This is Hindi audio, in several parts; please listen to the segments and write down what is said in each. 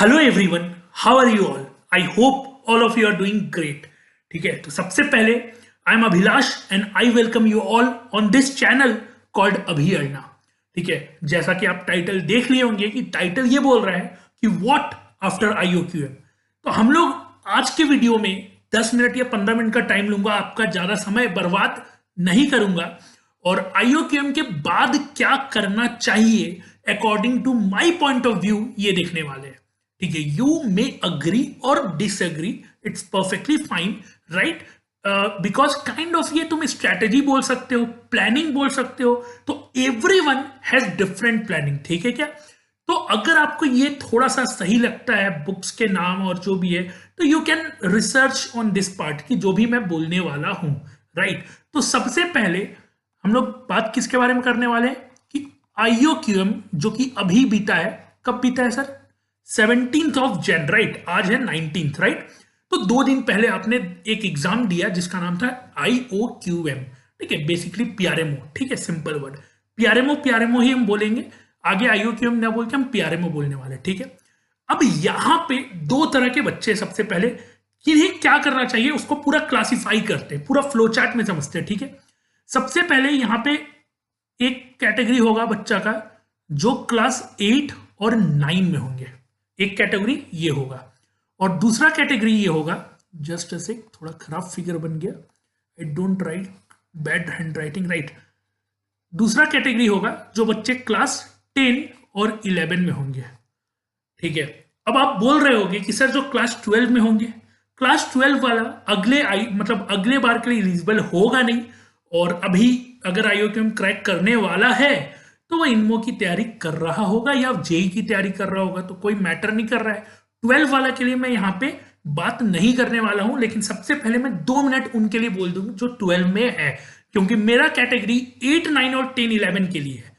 Hello everyone, how are you all? I hope all of you are doing great. ठीक है, तो सबसे पहले I am Abhilash and I welcome you all on this channel called अभी अड़ना। ठीक है, जैसा कि आप टाइटल देख लिए होंगे कि टाइटल ये बोल रहा है कि व्हाट आफ्टर आईओक्यूएम। तो हम लोग आज के वीडियो में 10 मिनट या 15 मिनट का टाइम लूंगा, आपका ज्यादा समय बर्बाद नहीं करूंगा और आईओक्यूएम के बाद क्या करना चाहिए according to my point of view ये देखने वाले हैं। ठीक है, यू मे अग्री और disagree, it's perfectly fine, right? Because kind of ये तुम स्ट्रैटेजी बोल सकते हो, प्लानिंग बोल सकते हो, तो एवरीवन हैज डिफरेंट प्लानिंग। ठीक है क्या? तो अगर आपको ये थोड़ा सा सही लगता है बुक्स के नाम और जो भी है, तो you can research on this part की जो भी मैं बोलने वाला हूं, राइट? तो सबसे पहले हम लोग बात किसके बारे में करने वाले हैं कि आईओक्यूएम जो कि अभी बीता है। कब बीता है sir? 17th of Jain, right? आज है 19th, राइट? तो 2 दिन पहले आपने एक एग्जाम दिया जिसका नाम था IOQM। ठीक है, बेसिकली पीआरएमओ। ठीक है, सिंपल वर्ड पीआरएमओ, पीआरएमओ ही हम बोलेंगे आगे, आईओक्यूएम ना बोल के हम पीआरएमओ बोलने वाले। ठीक है, अब यहां पे 2 तरह के बच्चे, सबसे पहले कि क्या करना चाहिए उसको पूरा क्लासिफाई करते हैं, पूरा फ्लो चार्ट में समझते हैं। ठीक है, सबसे पहले यहां पे एक कैटेगरी होगा बच्चा का जो क्लास 8 और 9 में होंगे, एक कैटेगरी ये होगा, और दूसरा कैटेगरी ये होगा, जस्ट ऐसे थोड़ा खराब फिगर बन गया, I don't write, bad hand writing, right? दूसरा कैटेगरी होगा जो बच्चे क्लास 10 और 11 में होंगे। ठीक है, अब आप बोल रहे होंगे कि सर जो क्लास 12 में होंगे, क्लास 12 वाला अगले मतलब अगले बार के लिए एलिजिबल होगा नहीं, और अभी अगर आईओक्यूएम क्रैक करने वाला है तो वो इनमो की तैयारी कर रहा होगा या जेई की तैयारी कर रहा होगा, तो कोई मैटर नहीं कर रहा है। 12 वाला के लिए मैं यहाँ पे बात नहीं करने वाला हूं, लेकिन सबसे पहले मैं 2 मिनट उनके लिए बोल दूंगा जो 12 में है, क्योंकि मेरा कैटेगरी 8, 9 और 10, 11 के लिए है।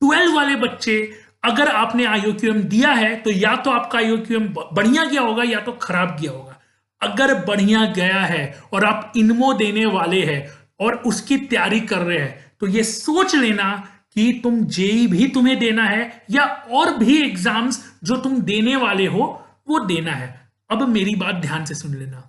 12 वाले बच्चे अगर आपने आईओक्यूएम दिया है तो या तो आपका आईओक्यूएम बढ़िया गया होगा या तो खराब गया होगा। अगर बढ़िया गया है और आप इनमो देने वाले हैं और उसकी तैयारी कर रहे हैं, तो ये सोच लेना कि तुम जेई भी तुम्हें देना है या और भी एग्जाम्स जो तुम देने वाले हो वो देना है। अब मेरी बात ध्यान से सुन लेना,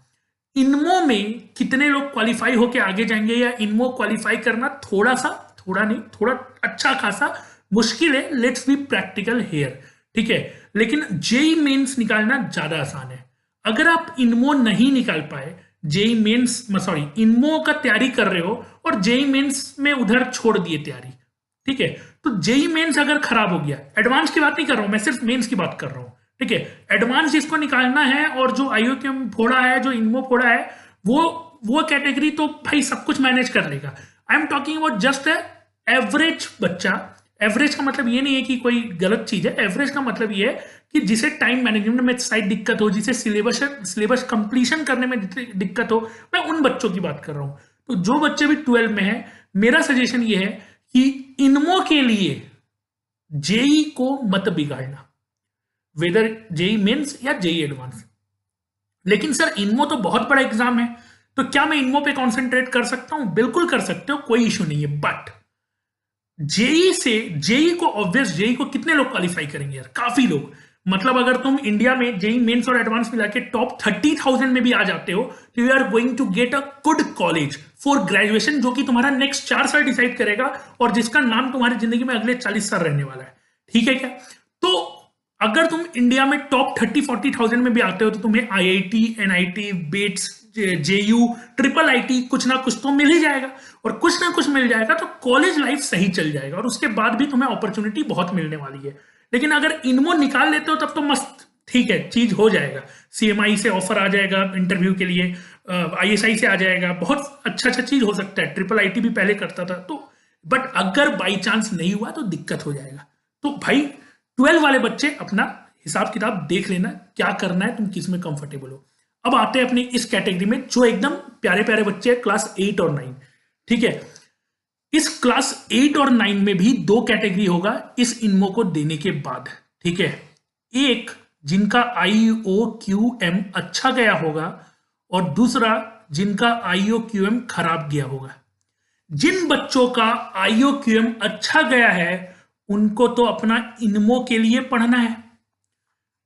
इनमो में कितने लोग क्वालिफाई होके आगे जाएंगे, या इनमो क्वालिफाई करना थोड़ा सा, थोड़ा नहीं, थोड़ा अच्छा खासा मुश्किल है। Let's be practical here. ठीक है, लेकिन जेई मेंस निकालना ज्यादा आसान है। अगर आप इनमो नहीं निकाल पाए, जेई मेंस सॉरी इनमो का तैयारी कर रहे हो और जेई मेंस में उधर छोड़ दिए तैयारी, ठीक है, तो जेई मेंस अगर खराब हो गया, एडवांस की बात नहीं कर रहा हूं मैं, सिर्फ मेंस की बात कर रहा हूं। ठीक है, एडवांस जिसको निकालना है और जो आईओक्यूएम फोड़ा है, जो इनमो फोड़ा है, वो कैटेगरी तो भाई सब कुछ मैनेज कर लेगा। I am talking about just average बच्चा। एवरेज का मतलब ये नहीं है कि कोई गलत चीज है, एवरेज का मतलब ये है कि जिसे टाइम मैनेजमेंट में शायद दिक्कत हो, जिसे सिलेबस कंप्लीशन करने में दिक्कत हो, मैं उन बच्चों की बात कर रहा हूं। तो जो बच्चे भी 12 में है, मेरा सजेशन ये है कि इनमो के लिए जेई को मत बिगाड़ना, वेदर जेई मेंस या जेई एडवांस। लेकिन सर इनमो तो बहुत बड़ा एग्जाम है, तो क्या मैं इनमो पे कॉन्सेंट्रेट कर सकता हूं? बिल्कुल कर सकते हो, कोई इशू नहीं है। बट जेई को ऑब्वियस, जेई को कितने लोग क्वालिफाई करेंगे यार? काफी लोग। मतलब अगर तुम इंडिया में जेई मेंस और एडवांस मिला के टॉप 30,000 में भी आ जाते हो, तो you are going to get a good college for graduation, जो कि तुम्हारा नेक्स्ट 4 साल डिसाइड करेगा और जिसका नाम तुम्हारी जिंदगी में अगले 40 साल रहने वाला है। ठीक है क्या? तो अगर तुम इंडिया में टॉप 30-40,000 में भी आते हो, तो तुम्हें IIT, NIT, BITS, JU, triple IT, कुछ ना कुछ तो मिल ही जाएगा, और कुछ ना कुछ मिल जाएगा तो कॉलेज लाइफ सही चल जाएगा, और उसके बाद भी तुम्हें अपॉर्चुनिटी बहुत मिलने वाली है। लेकिन अगर इनमो निकाल लेते हो तब तो मस्त, ठीक है, चीज हो जाएगा। सीएमआई से ऑफर आ जाएगा इंटरव्यू के लिए, आईएसआई से आ जाएगा, बहुत अच्छा अच्छा चीज हो सकता है। ट्रिपल आईटी भी पहले करता था तो, बट अगर बाई चांस नहीं हुआ तो दिक्कत हो जाएगा। तो भाई 12 वाले बच्चे अपना हिसाब किताब देख लेना, क्या करना है, तुम किस में कंफर्टेबल हो। अब आते हैं अपनी इस कैटेगरी में जो एकदम प्यारे प्यारे बच्चे हैं, क्लास 8 और 9। ठीक है, इस क्लास 8 और 9 में भी 2 कैटेगरी होगा इस इनमो को देने के बाद। ठीक है, एक जिनका आईओक्यूएम अच्छा गया होगा और दूसरा जिनका आईओक्यूएम खराब गया होगा। जिन बच्चों का आईओक्यूएम अच्छा गया है उनको तो अपना इनमो के लिए पढ़ना है।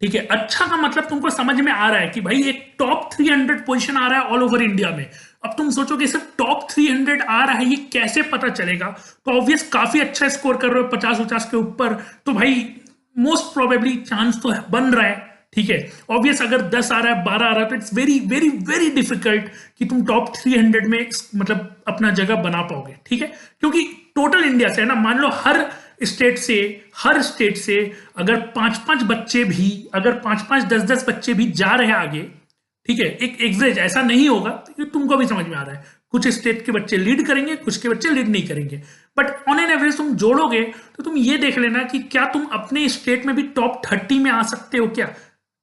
ठीक है, अच्छा का मतलब तुमको समझ में आ रहा है कि भाई एक टॉप 300 पोजीशन आ रहा है ऑल ओवर इंडिया में। अब तुम सोचोगे सिर्फ टॉप 300 आ रहा है, ये कैसे पता चलेगा? तो ऑब्वियस काफी अच्छा स्कोर कर रहे हो, 50-50 के ऊपर, तो भाई मोस्ट प्रोबेबली चांस तो बन रहा है। ठीक है, ऑब्वियस अगर 10 आ रहा है, 12 आ रहा है, तो it's very very very difficult कि तुम टॉप 300 में मतलब अपना जगह बना पाओगे। ठीक है, क्योंकि टोटल इंडिया से है ना, मान लो हर स्टेट से अगर 5-5 बच्चे भी, अगर 5-5 10-10 बच्चे भी जा रहे हैं आगे, ठीक है, एक एवरेज, ऐसा नहीं होगा, तो तुमको भी समझ में आ रहा है, कुछ स्टेट के बच्चे लीड करेंगे, कुछ के बच्चे लीड नहीं करेंगे, बट ऑन एन एवरेज तुम जोड़ोगे तो तुम ये देख लेना कि क्या तुम अपने स्टेट में भी टॉप 30 में आ सकते हो क्या।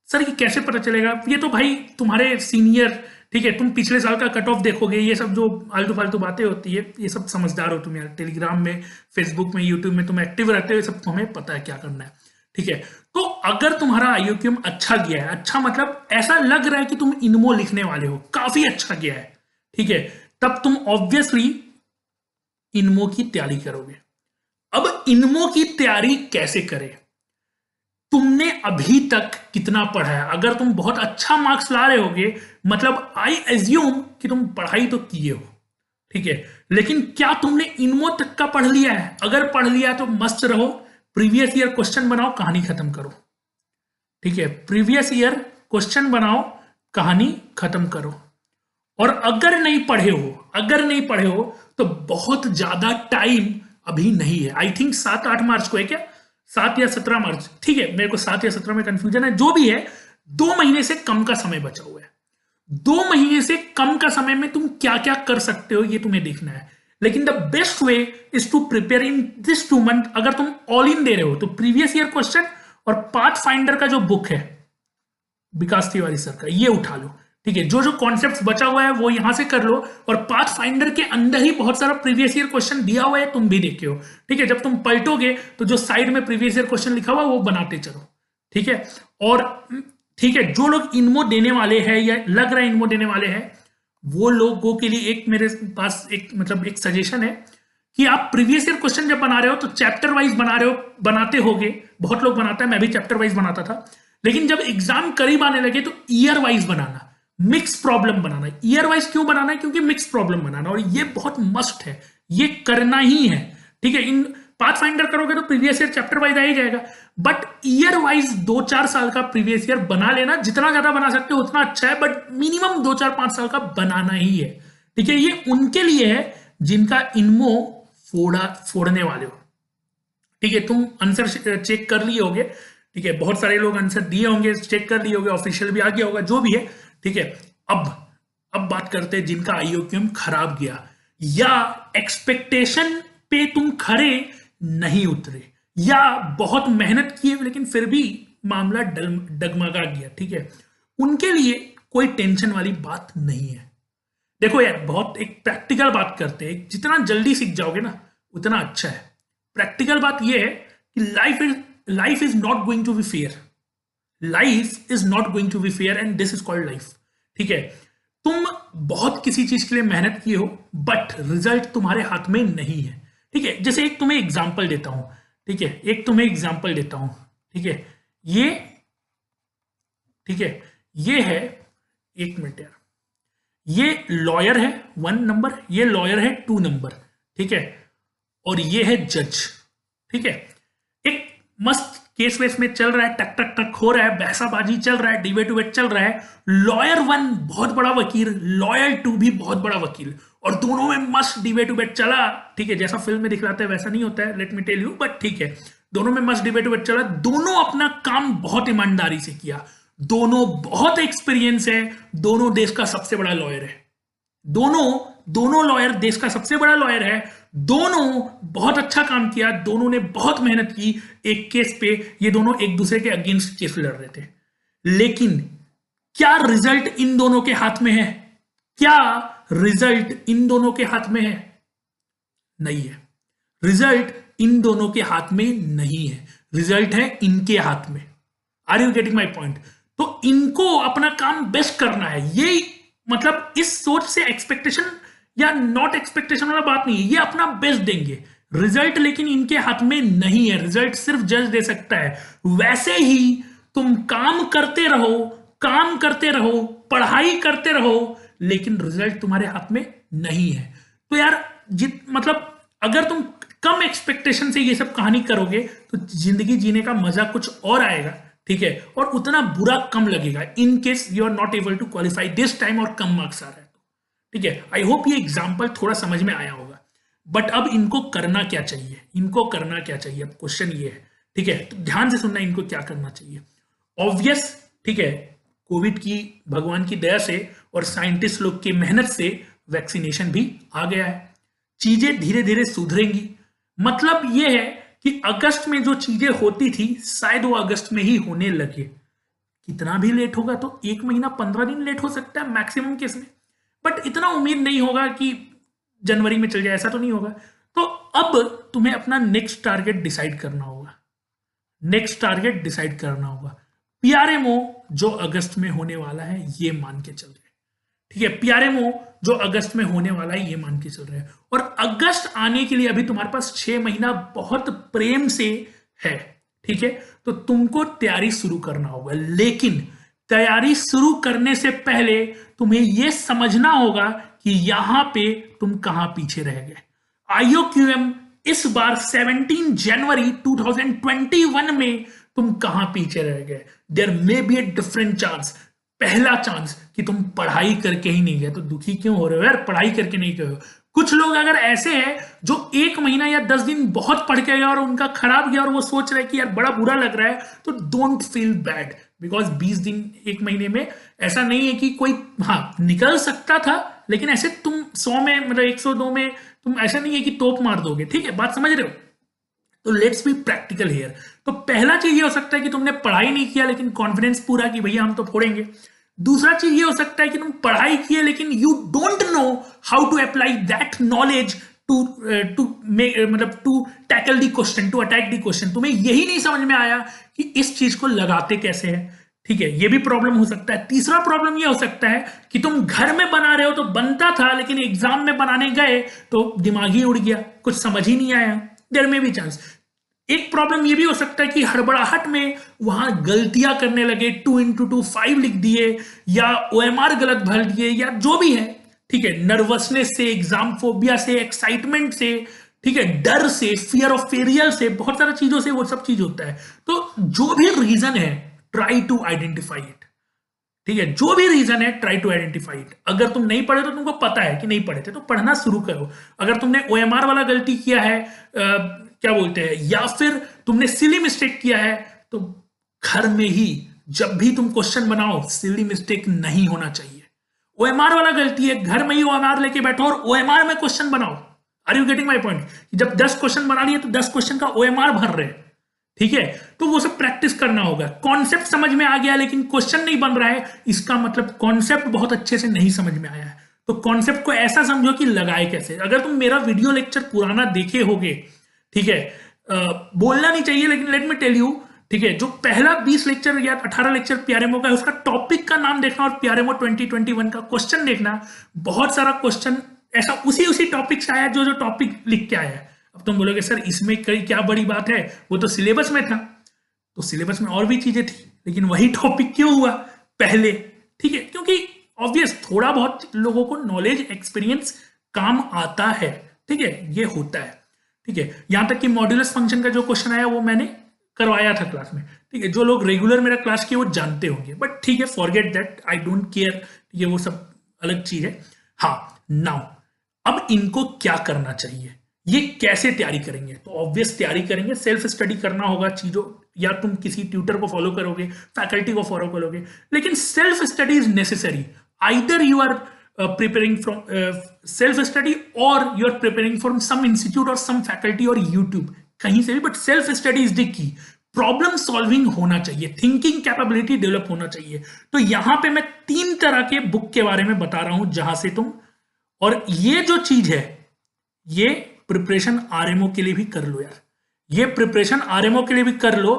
सर ये कैसे पता चलेगा? ये तो भाई तुम्हारे सीनियर, ठीक है, तुम पिछले साल का कट ऑफ देखोगे, ये सब जो आलतू फालतू बातें होती है, ये सब समझदार हो तुम यार, टेलीग्राम में, फेसबुक में, यूट्यूब में तुम एक्टिव रहते हो, ये सब तुम्हें पता है क्या करना है। ठीक है, तो अगर तुम्हारा आईओक्यूएम अच्छा गया है, अच्छा मतलब ऐसा लग रहा है कि तुम इनमो लिखने वाले हो, काफी अच्छा गया है, ठीक है, तब तुम ऑब्वियसली इनमो की तैयारी करोगे। अब इनमो की तैयारी कैसे करें? तुमने अभी तक कितना पढ़ा है? अगर तुम बहुत अच्छा मार्क्स ला रहे होगे, मतलब आई एज्यूम कि तुम पढ़ाई तो किए हो, ठीक है, लेकिन क्या तुमने इनमो तक का पढ़ लिया है? अगर पढ़ लिया तो मस्त रहो, प्रीवियस ईयर क्वेश्चन बनाओ, कहानी खत्म करो। ठीक है, प्रीवियस ईयर क्वेश्चन बनाओ, कहानी खत्म करो। और अगर नहीं पढ़े हो तो बहुत ज्यादा टाइम अभी नहीं है। आई थिंक 7-8 मार्च को है क्या, 7 या 17 मार्च, ठीक है, मेरे को 7 या 17 में कंफ्यूजन है, जो भी है, 2 महीने से कम का समय बचा हुआ है। 2 महीने से कम का समय में तुम क्या क्या कर सकते हो ये तुम्हें देखना है। लेकिन the best way is to prepare in this 2 month. अगर तुम ऑल इन दे रहे हो तो प्रीवियस ईयर क्वेश्चन और पाथ फाइंडर का जो बुक है विकास तिवारी सर का, ये उठा लो। ठीक है, जो जो कॉन्सेप्ट्स बचा हुआ है वो यहां से कर लो, और पाथ फाइंडर के अंदर ही बहुत सारा प्रीवियस ईयर क्वेश्चन दिया हुआ है, तुम भी देखे हो। ठीक है, जब तुम पलटोगे तो जो साइड में प्रीवियस ईयर क्वेश्चन लिखा हुआ वो बनाते चलो। ठीक है, और ठीक है, जो लोग इनमो देने वाले हैं या लग रहा है इनमो देने वाले हैं, वो लोगों के लिए एक मेरे पास एक मतलब एक सजेशन है कि आप प्रीवियस ईयर क्वेश्चन जब बना रहे हो तो चैप्टर वाइज बनाते होगे, बहुत लोग बनाता है, मैं भी चैप्टर वाइज बनाता था, लेकिन जब एग्जाम करीब आने लगे तो ईयर वाइज बनाना, मिक्स प्रॉब्लम बनाना। ईयर वाइज क्यों बनाना है? क्योंकि मिक्स प्रॉब्लम बनाना, और ये बहुत मस्ट है, ये करना ही है। ठीक है, इन पाथ फाइंडर करोगे तो प्रीवियस ईयर चैप्टर वाइज आ ही जाएगा, बट ईयर वाइज 2-4 साल का प्रीवियस ईयर बना लेना, जितना ज्यादा बना सकते हो उतना अच्छा है, बट मिनिमम 2-4-5 साल का बनाना ही है। ठीक है, ये उनके लिए है जिनका इनमो फोड़ने वाले हो। ठीक है, तुम आंसर चेक कर लिए होगे, ठीक है, बहुत सारे लोग आंसर दिए होंगे, चेक कर लिए होगे, ऑफिशियल भी आ गया होगा, जो भी है। ठीक है, अब बात करते हैं जिनका आईओक्यूएम खराब गया या एक्सपेक्टेशन पे तुम खरे नहीं उतरे, या बहुत मेहनत किए लेकिन फिर भी मामला डगमगा गया। ठीक है, उनके लिए कोई टेंशन वाली बात नहीं है। देखो यार, बहुत एक प्रैक्टिकल बात करते हैं, जितना जल्दी सीख जाओगे ना उतना अच्छा है। प्रैक्टिकल बात यह है कि life is not going to be fair, life is not going to be fair and this is called life. ठीक है, तुम बहुत किसी चीज के लिए मेहनत किए हो, बट रिजल्ट तुम्हारे हाथ में नहीं है। ठीक है, जैसे एक तुम्हें एग्जांपल देता हूं, ठीक है, ठीक है, ये है, एक मिनट यार, ये लॉयर है 1 नंबर, ये लॉयर है 2 नंबर, ठीक है, और ये है जज। ठीक है, एक मस्त केस वेस में चल रहा है, टक टक टक हो रहा है, बहसाबाजी चल रहा है, डिबेट उबेट चल रहा है। लॉयर 1 बहुत बड़ा वकील, लॉयर 2 भी बहुत बड़ा वकील, और दोनों में मस्त डिबेट उबेट चला। ठीक है, जैसा फिल्म में दिखलाते हैं वैसा नहीं होता है, let me tell you, but ठीक है, दोनों में मस्त डिबेट उबेट चला। दोनों अपना काम बहुत ईमानदारी से किया, दोनों बहुत एक्सपीरियंस है, दोनों देश का सबसे बड़ा लॉयर है, दोनों लॉयर देश का सबसे बड़ा लॉयर है, दोनों बहुत अच्छा काम किया, दोनों ने बहुत मेहनत की एक केस पे, ये दोनों एक दूसरे के अगेंस्ट केस लड़ रहे थे। लेकिन क्या रिजल्ट इन दोनों के हाथ में है? क्या रिजल्ट इन दोनों के हाथ में है? नहीं है। रिजल्ट इन दोनों के हाथ में नहीं है, रिजल्ट है इनके हाथ में। Are you getting my point? तो इनको अपना काम बेस्ट करना है, ये मतलब इस सोच से एक्सपेक्टेशन या नॉट एक्सपेक्टेशन वाला बात नहीं है, ये अपना बेस्ट देंगे, रिजल्ट लेकिन इनके हाथ में नहीं है, रिजल्ट सिर्फ जज दे सकता है। वैसे ही तुम काम करते रहो, पढ़ाई करते रहो, लेकिन रिजल्ट तुम्हारे हाथ में नहीं है। तो यार मतलब अगर तुम कम एक्सपेक्टेशन से ये सब कहानी करोगे तो जिंदगी जीने का मजा कुछ और आएगा, ठीक है, और उतना बुरा कम लगेगा in case you are not able to qualify this time और कम मार्क्स आ रहा है तो, ठीक है। आई होप ये एग्जाम्पल थोड़ा समझ में आया होगा। बट अब इनको करना क्या चाहिए, अब क्वेश्चन ये है, ठीक है, तो ध्यान से सुनना इनको क्या करना चाहिए। ऑब्वियस, ठीक है, कोविड की भगवान की दया से और साइंटिस्ट लोग की मेहनत से वैक्सीनेशन भी आ गया है, चीजें धीरे धीरे सुधरेंगी। मतलब यह है कि अगस्त में जो चीजें होती थी शायद वो अगस्त में ही होने लगे। कितना भी लेट होगा तो 1 महीना 15 दिन लेट हो सकता है मैक्सिमम केस में, बट इतना उम्मीद नहीं होगा कि जनवरी में चल जाए, ऐसा तो नहीं होगा। तो अब तुम्हें अपना नेक्स्ट टारगेट डिसाइड करना होगा, पीआरएमओ जो अगस्त में होने वाला है ये मान के चल रहे हैं, ठीक है, पीआरएमओ जो अगस्त में होने वाला है ये मान के चल रहे हैं। और अगस्त आने के लिए अभी तुम्हारे पास 6 महीना बहुत प्रेम से है, ठीक है, तो तुमको तैयारी शुरू करना होगा। लेकिन तैयारी शुरू करने से पहले तुम्हें यह समझना होगा कि यहां पे तुम कहां पीछे रह गए। आईओक्यूएम इस बार 17 जनवरी 2021 में तुम कहां पीछे रह गए। There may be a different chance. पहला चांस कि तुम पढ़ाई करके ही नहीं गए, तो दुखी क्यों हो रहे हो यार, पढ़ाई करके नहीं गए हो। कुछ लोग अगर ऐसे हैं जो 1 महीना या 10 दिन बहुत पढ़ के गया और उनका खराब गया और वो सोच रहे कि यार बड़ा बुरा लग रहा है, तो डोंट फील बैड, बिकॉज 20 दिन 1 महीने में ऐसा नहीं है कि कोई, हाँ निकल सकता था, लेकिन ऐसे तुम 100 में मतलब 102 में तुम ऐसा नहीं है कि तोप मार दोगे, ठीक है, बात समझ रहे हो। तो लेट्स बी प्रैक्टिकल हियर। तो पहला चीज ये हो सकता है कि तुमने पढ़ाई नहीं किया लेकिन कॉन्फिडेंस पूरा कि भैया हम तो फोड़ेंगे। दूसरा चीज ये हो सकता है कि तुम पढ़ाई किए लेकिन you don't know how to apply that knowledge to tackle the question, to attack the question. तुम्हें यही नहीं समझ में आया कि इस चीज को लगाते कैसे है, ठीक है, ये भी प्रॉब्लम हो सकता है। तीसरा प्रॉब्लम ये हो सकता है कि तुम घर में बना रहे हो तो बनता था, लेकिन एग्जाम में बनाने गए तो दिमाग ही उड़ गया, कुछ समझ ही नहीं आया। देयर में भी चांस। एक प्रॉब्लम ये भी हो सकता है कि हड़बड़ाहट में वहां गलतियां करने लगे, 2 into 2 5 लिख दिए, या ओएमआर गलत भर दिए, या जो भी है, ठीक है, नर्वसनेस से, एग्जाम फोबिया से, एक्साइटमेंट से, ठीक है, डर से, फियर ऑफ फेलियर से, बहुत सारी चीजों से वो सब चीज होता है। तो जो भी रीजन है ट्राई टू आइडेंटिफाई इट, ठीक है, जो भी रीजन है ट्राई टू आइडेंटिफाई इट। अगर तुम नहीं पढ़े तो तुमको पता है कि नहीं पढ़े थे तो पढ़ना शुरू करो। अगर तुमने ओएमआर वाला गलती किया है, क्या बोलते हैं, या फिर तुमने सिली मिस्टेक किया है, तो घर में ही जब भी तुम क्वेश्चन बनाओ सिली मिस्टेक नहीं होना चाहिए। ओएमआर वाला गलती है, घर में ही ओएमआर लेके बैठो और ओएमआर में क्वेश्चन बनाओ। Are you getting my point? जब 10 क्वेश्चन बना लिए तो 10 क्वेश्चन का ओएमआर भर रहे, ठीक है, तो वो सब प्रैक्टिस करना होगा। कॉन्सेप्ट समझ में आ गया लेकिन क्वेश्चन नहीं बन रहा है, इसका मतलब कॉन्सेप्ट बहुत अच्छे से नहीं समझ में आया है। तो कॉन्सेप्ट को ऐसा समझो कि लगाए कैसे। अगर तुम मेरा वीडियो लेक्चर पुराना देखे होगे, ठीक है, बोलना नहीं चाहिए लेकिन लेट मी टेल यू, ठीक है, जो पहला 20 लेक्चर या 18 लेक्चर पीआरएमओ का है उसका टॉपिक का नाम देखना और पीआरएमओ 2021 का क्वेश्चन देखना। बहुत सारा क्वेश्चन ऐसा उसी टॉपिक से आया जो टॉपिक लिख के आया है। अब तुम बोलोगे सर इसमें क्या बड़ी बात है, वो तो सिलेबस में था। तो सिलेबस में और भी चीजें थी लेकिन वही टॉपिक क्यों हुआ पहले, ठीक है, क्योंकि ऑब्वियस थोड़ा बहुत लोगों को नॉलेज एक्सपीरियंस काम आता है, ठीक है, ये होता है, ठीक है। यहां तक कि मॉड्यूलस फंक्शन का जो क्वेश्चन आया वो मैंने करवाया था क्लास में, ठीक है, जो लोग रेगुलर मेरा क्लास किए वो जानते होंगे, बट ठीक है, forget that, I don't care, ठीक है, वो सब अलग चीज है। हाँ, नाउ अब इनको क्या करना चाहिए, ये कैसे तैयारी करेंगे? तो ऑब्वियस तैयारी करेंगे, सेल्फ स्टडी करना होगा चीजों, या तुम किसी ट्यूटर को फॉलो करोगे, फैकल्टी को फॉलो करोगे, लेकिन self study is necessary. Either you are preparing from self study or you are preparing from some institute or some faculty or YouTube, कहीं से भी, but self study is the key। Problem solving होना चाहिए, थिंकिंग कैपेबिलिटी डेवलप होना चाहिए। तो यहां पे मैं 3 तरह के बुक के बारे में बता रहा हूं जहां से तुम, और ये जो चीज है ये प्रिपरेशन आरएमओ के लिए भी कर लो यार, ये प्रिपरेशन आरएमओ के लिए भी कर लो।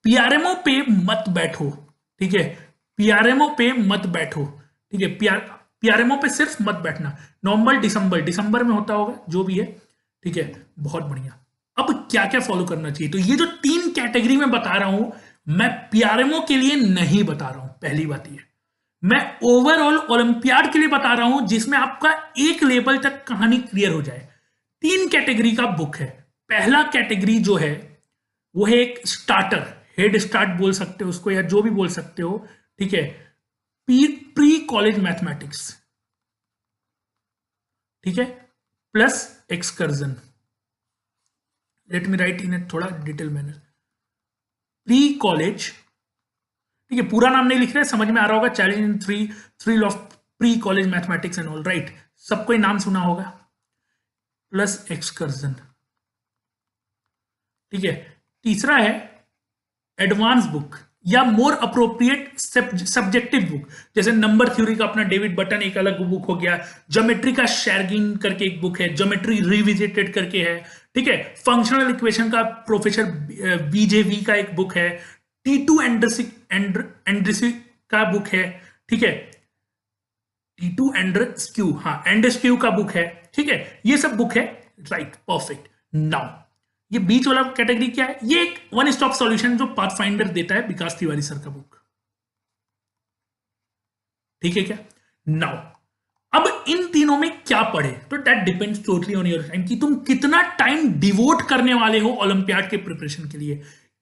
पीआरएमओ पे मत बैठो, ठीक है, पीआरएमओ पे मत बैठो, ठीक है, पीआरएमओ पे सिर्फ मत बैठना। नवंबर दिसंबर में होता होगा जो भी है, ठीक है, बहुत बढ़िया। अब क्या क्या फॉलो करना चाहिए, तो ये जो 3 कैटेगरी में बता रहा हूं मैं पीआरएमओ के लिए नहीं बता रहा हूं, पहली बात ये। मैं ओवरऑल ओलंपियाड के लिए बता रहा हूं जिसमें आपका एक लेवल तक कहानी क्लियर हो जाए। 3 कैटेगरी का बुक है। पहला कैटेगरी जो है वो है एक स्टार्टर, हेड स्टार्ट बोल सकते हो उसको या जो भी बोल सकते हो, ठीक है, प्री कॉलेज मैथमेटिक्स, ठीक है, plus excursion. Let me write in थोड़ा डिटेल मैनर। प्री कॉलेज, ठीक है, पूरा नाम नहीं लिख रहे, समझ में आ रहा होगा, challenge in thrill of pre college mathematics and all, right, सबको नाम सुना होगा, प्लस एक्सकर्जन, ठीक है। तीसरा है एडवांस बुक या मोर अप्रोप्रिएट सब्जेक्टिव बुक, जैसे नंबर थ्योरी का अपना डेविड बटन एक अलग बुक हो गया, ज्योमेट्री का शेरगिन करके एक बुक है, ज्योमेट्री रिविजिटेड करके है, ठीक है, फंक्शनल इक्वेशन का प्रोफेसर बीजेवी का एक बुक है, टी2 एंड्रसी का बुक है, ठीक है, टी2 एंड्रस्क्यू, हाँ एंड्रस्क्यू का बुक है, ठीक है, ये सब बुक है, राइट, परफेक्ट। नाउ ये बीच वाला कैटेगरी क्या है? ये एक वन स्टॉप सॉल्यूशन जो पाथफाइंडर देता है, विकास तिवारी सर का बुक, ठीक है क्या। नाउ अब इन तीनों में क्या पढ़े, तो that depends totally on your time कि तुम कितना टाइम डिवोट करने वाले हो ओलंपियाड के प्रिपरेशन के लिए।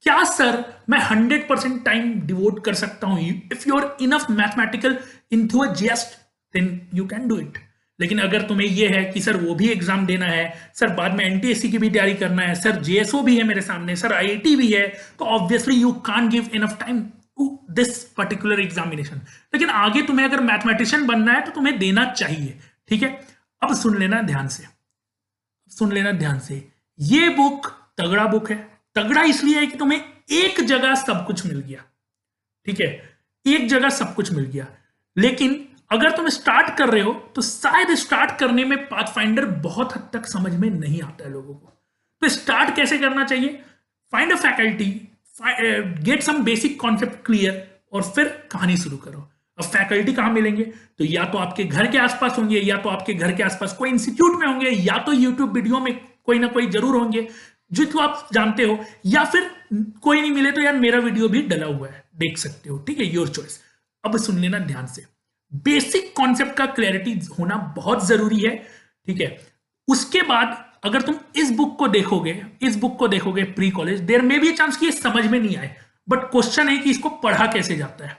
क्या सर मैं 100% टाइम डिवोट कर सकता हूं? If you are enough mathematical enthusiast then you can do it. लेकिन अगर तुम्हें यह है कि सर वो भी एग्जाम देना है, सर बाद में एनटीएससी की भी तैयारी करना है, सर जेएसओ भी है मेरे सामने, सर आईआईटी भी है, तो obviously you can't give enough time to this particular examination. लेकिन आगे तुम्हें अगर मैथमेटिशियन बनना है तो तुम्हें देना चाहिए, ठीक है। अब सुन लेना ध्यान से, सुन लेना ध्यान से, ये बुक तगड़ा बुक है। तगड़ा इसलिए है कि तुम्हें एक जगह सब कुछ मिल गया, ठीक है, एक जगह सब कुछ मिल गया। लेकिन अगर तुम स्टार्ट कर रहे हो तो शायद स्टार्ट करने में पाथफाइंडर बहुत हद तक समझ में नहीं आता है लोगों को। तो स्टार्ट कैसे करना चाहिए? Find a faculty, get some basic concept clear और फिर कहानी शुरू करो। अब फैकल्टी कहां मिलेंगे? तो या तो आपके घर के आसपास होंगे, या तो आपके घर के आसपास कोई इंस्टीट्यूट में होंगे, या तो यूट्यूब वीडियो में कोई ना कोई जरूर होंगे जो तो आप जानते हो, या फिर कोई नहीं मिले तो यार मेरा वीडियो भी डला हुआ है, देख सकते हो, ठीक है, योर चॉइस। अब सुन लेना ध्यान से, बेसिक कॉन्सेप्ट का क्लैरिटी होना बहुत जरूरी है, ठीक है। उसके बाद अगर तुम इस बुक को देखोगे pre college, there may be chance कि ये समझ में नहीं आए, बट क्वेश्चन है कि इसको पढ़ा कैसे जाता है,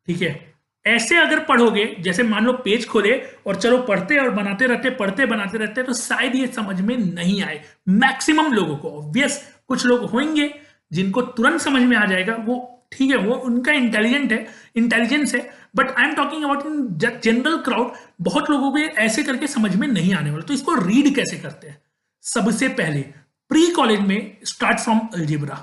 ठीक है। ऐसे अगर पढ़ोगे, जैसे मान लो पेज खोले और चलो पढ़ते और बनाते रहते, पढ़ते बनाते रहते, तो शायद ये समझ में नहीं आए मैक्सिमम लोगों को। ऑब्वियस कुछ लोग होंगे जिनको तुरंत समझ में आ जाएगा, वो ठीक है, वो उनका इंटेलिजेंस है, but I am talking about in general crowd. बहुत लोगों को ऐसे करके समझ में नहीं आने वाला। तो इसको रीड कैसे करते हैं? सबसे पहले प्री कॉलेज में start from algebra.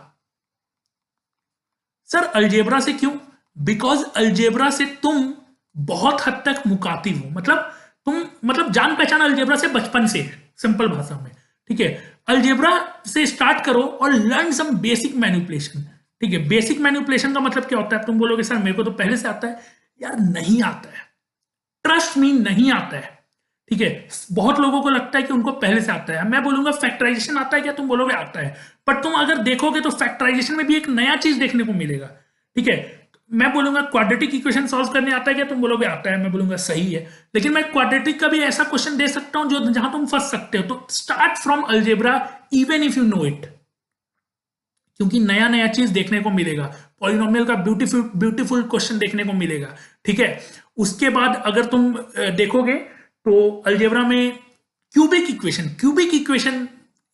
Sir algebra से क्यों? बिकॉज अलजेब्रा से तुम बहुत हद तक मुकातिब हो, मतलब जान पहचान अलजेब्रा से बचपन से है, सिंपल भाषा में, ठीक है। अलजेब्रा से स्टार्ट करो और लर्न सम बेसिक मैनिपुलेशन, ठीक है। बेसिक मैनिपुलेशन का मतलब क्या होता है? तुम बोलोगे सर मेरे को तो पहले से आता है। यार नहीं आता है, ट्रस्ट मी, नहीं आता है, ठीक है। बहुत लोगों को लगता है कि उनको पहले से आता है। मैं बोलूंगा फैक्टराइजेशन आता है क्या? तुम बोलोगे आता है, बट तुम अगर देखोगे तो फैक्टराइजेशन में भी एक नया चीज देखने को मिलेगा, ठीक है। मैं बोलूंगा क्वाड्रेटिक इक्वेशन सॉल्व करने आता है क्या? तुम बोलोगे आता है, मैं बोलूंगा सही है, लेकिन मैं क्वाड्रेटिक का भी ऐसा क्वेश्चन दे सकता हूं जो जहां तुम फंस सकते हो। तो start from algebra even if you know it, क्योंकि नया नया चीज देखने को मिलेगा। पॉलिनोमियल का ब्यूटीफुल क्वेश्चन देखने को मिलेगा, ठीक है। उसके बाद अगर तुम देखोगे तो अलजेब्रा में cubic equation